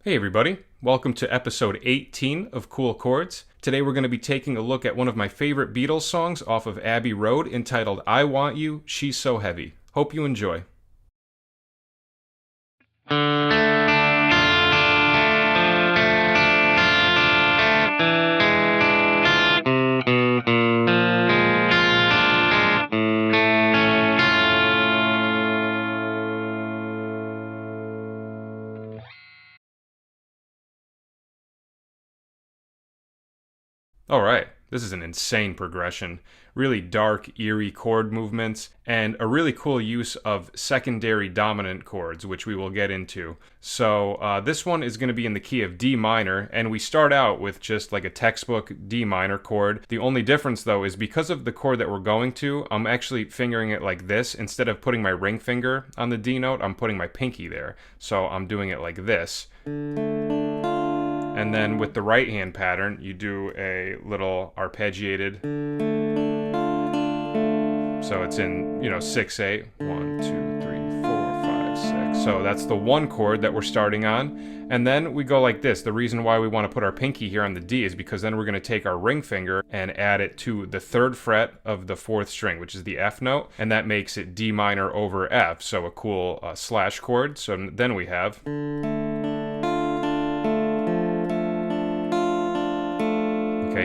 Hey everybody, welcome to episode 18 of Cool Chords. Today we're going to be taking a look at one of my favorite Beatles songs off of Abbey Road entitled I Want You, She's So Heavy. Hope you enjoy. Alright, this is an insane progression. Really dark, eerie chord movements, and a really cool use of secondary dominant chords, which we will get into. So this one is going to be in the key of D minor, and we start out with just like a textbook D minor chord. The only difference though is because of the chord that we're going to, I'm actually fingering it like this. Instead of putting my ring finger on the D note, I'm putting my pinky there. So I'm doing it like this. And then with the right hand pattern, you do a little arpeggiated. So it's in, 6/8. 1, 2, 3, 4, 5, 6. So that's the one chord that we're starting on. And then we go like this. The reason why we want to put our pinky here on the D is because then we're going to take our ring finger and add it to the third fret of the fourth string, which is the F note. And that makes it D minor over F. So a cool slash chord. So then we have...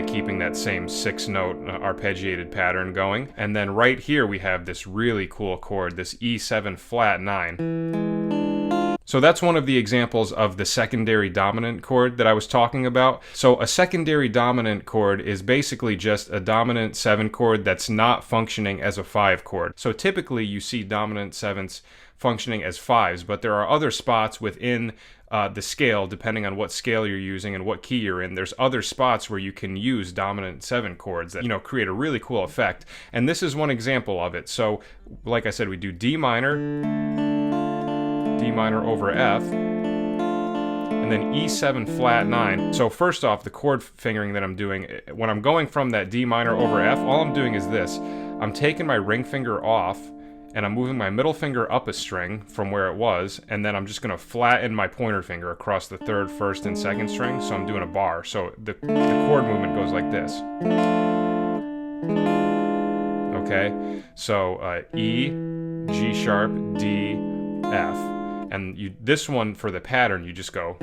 keeping that same 6-note arpeggiated pattern going. And then right here we have this really cool chord, this E7 flat 9. So that's one of the examples of the secondary dominant chord that I was talking about. So a secondary dominant chord is basically just a dominant 7 chord that's not functioning as a 5 chord. So typically you see dominant 7s functioning as 5s, but there are other spots within the scale, depending on what scale you're using and what key you're in. There's other spots where you can use dominant 7 chords that, create a really cool effect. And this is one example of it. So, like I said, we do D minor over F, and then E7 flat 9. So first off, the chord fingering that I'm doing, when I'm going from that D minor over F, all I'm doing is this. I'm taking my ring finger off, and I'm moving my middle finger up a string from where it was, and then I'm just going to flatten my pointer finger across the third, first, and second string, so I'm doing a bar. So the chord movement goes like this. Okay? So E, G sharp, D, F. And this one, for the pattern, you just go,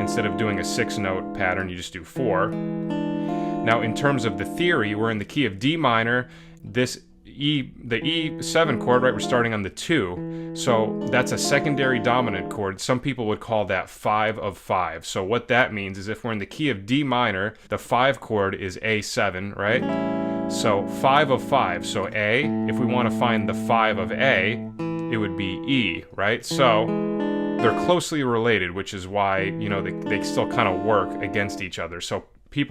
instead of doing a 6-note pattern, you just do 4. Now, in terms of the theory, we're in the key of D minor. The E7 chord, right, we're starting on the 2, so that's a secondary dominant chord. Some people would call that 5 of 5. So what that means is if we're in the key of D minor, the 5 chord is A7, right? So 5 of 5, so A, if we want to find the 5 of A, it would be E, right? So they're closely related, which is why, they still kind of work against each other. So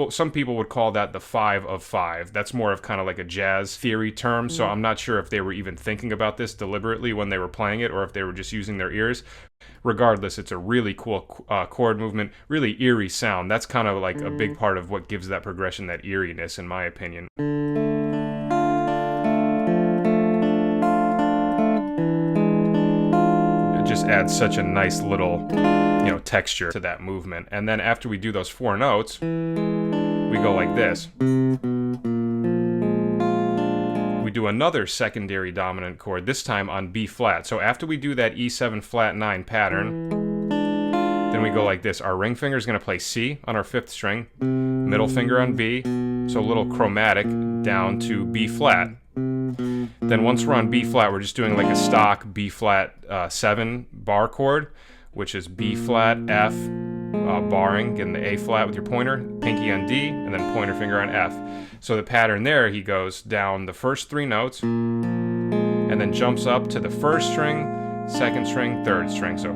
some people would call that the 5 of 5. That's more of kind of like a jazz theory term, so I'm not sure if they were even thinking about this deliberately when they were playing it, or if they were just using their ears. Regardless, it's a really cool chord movement, really eerie sound. That's kind of like a big part of what gives that progression that eeriness, in my opinion. It just adds such a nice little texture to that movement. And then after we do those 4 notes, we go like this. We do another secondary dominant chord, this time on B flat. So after we do that E7 flat 9 pattern, then we go like this. Our ring finger is going to play C on our 5th string, middle finger on B, so a little chromatic down to B flat. Then once we're on B flat, we're just doing like a stock B flat 7 bar chord, which is B flat, F, barring, getting the A flat with your pointer, pinky on D, and then pointer finger on F. So the pattern there, he goes down the first 3 notes, and then jumps up to the 1st string, 2nd string, 3rd string. So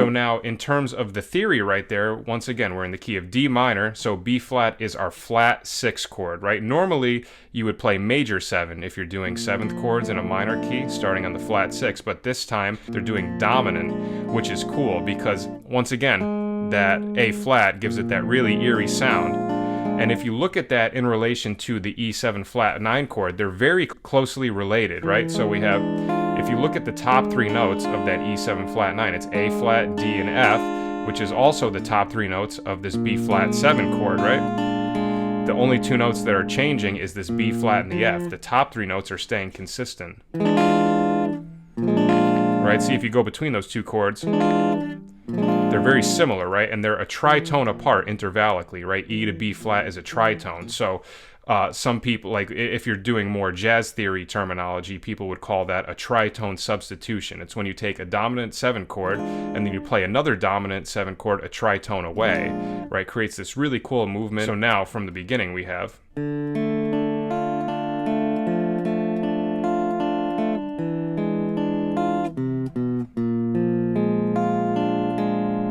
now, in terms of the theory right there, once again, we're in the key of D minor, so B flat is our flat 6 chord, right? Normally, you would play major 7 if you're doing 7th chords in a minor key, starting on the flat 6, but this time, they're doing dominant, which is cool, because, once again, that A flat gives it that really eerie sound. And if you look at that in relation to the E7 flat 9 chord, they're very closely related, right? So we have, if you look at the top three notes of that E7 flat 9, it's A flat, D, and F, which is also the top three notes of this B flat 7 chord, right? The only two notes that are changing is this B flat and the F. The top three notes are staying consistent. Right? See, if you go between those two chords, they're very similar, right? And they're a tritone apart intervallically, right? E to B flat is a tritone. So some people, like if you're doing more jazz theory terminology, people would call that a tritone substitution. It's when you take a dominant 7 chord and then you play another dominant 7 chord a tritone away, right? Creates this really cool movement. So now from the beginning we have...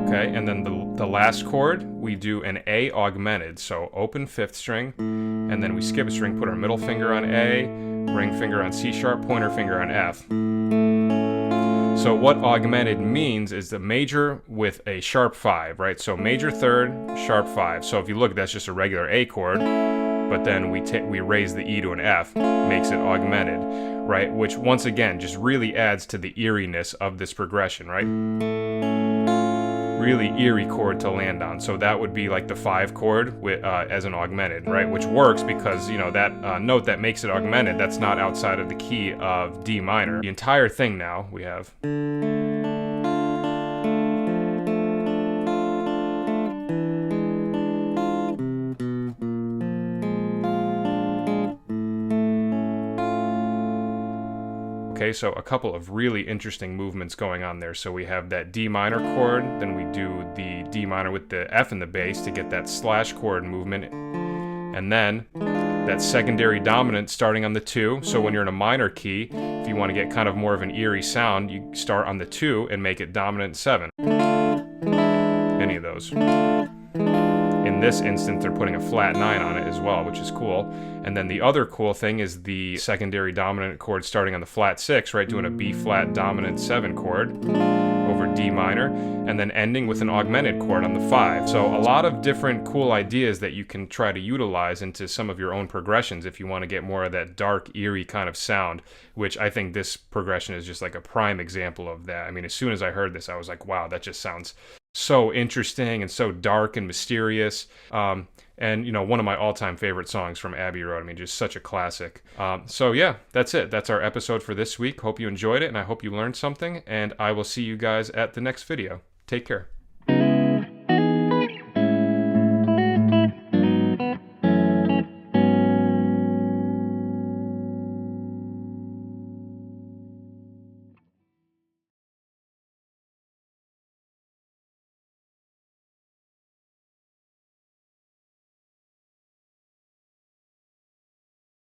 Okay, and then the last chord, we do an A augmented, so open 5th string, and then we skip a string, put our middle finger on A, ring finger on C sharp, pointer finger on F. So what augmented means is the major with a sharp 5, right? So major 3rd, sharp 5. So if you look, that's just a regular A chord, but then we raise the E to an F, makes it augmented, right? Which once again just really adds to the eeriness of this progression, right? Really eerie chord to land on. So that would be like the 5 chord with, as an augmented, right? Which works because, you know, that note that makes it augmented, that's not outside of the key of D minor. The entire thing now we have... Okay, so a couple of really interesting movements going on there. So we have that D minor chord, then we do the D minor with the F in the bass to get that slash chord movement, and then that secondary dominant starting on the 2. So when you're in a minor key, if you want to get kind of more of an eerie sound, you start on the 2 and make it dominant 7. Any of those. In this instance, they're putting a flat 9 on it as well, which is cool. And then the other cool thing is the secondary dominant chord starting on the flat 6, right? Doing a B flat dominant 7 chord over D minor, and then ending with an augmented chord on the 5. So a lot of different cool ideas that you can try to utilize into some of your own progressions if you want to get more of that dark, eerie kind of sound, which I think this progression is just like a prime example of that. I mean, as soon as I heard this, I was like, wow, that just sounds so interesting and so dark and mysterious. And, you know, one of my all-time favorite songs from Abbey Road. I mean, just such a classic. So, yeah, that's it. That's our episode for this week. Hope you enjoyed it, and I hope you learned something. And I will see you guys at the next video. Take care.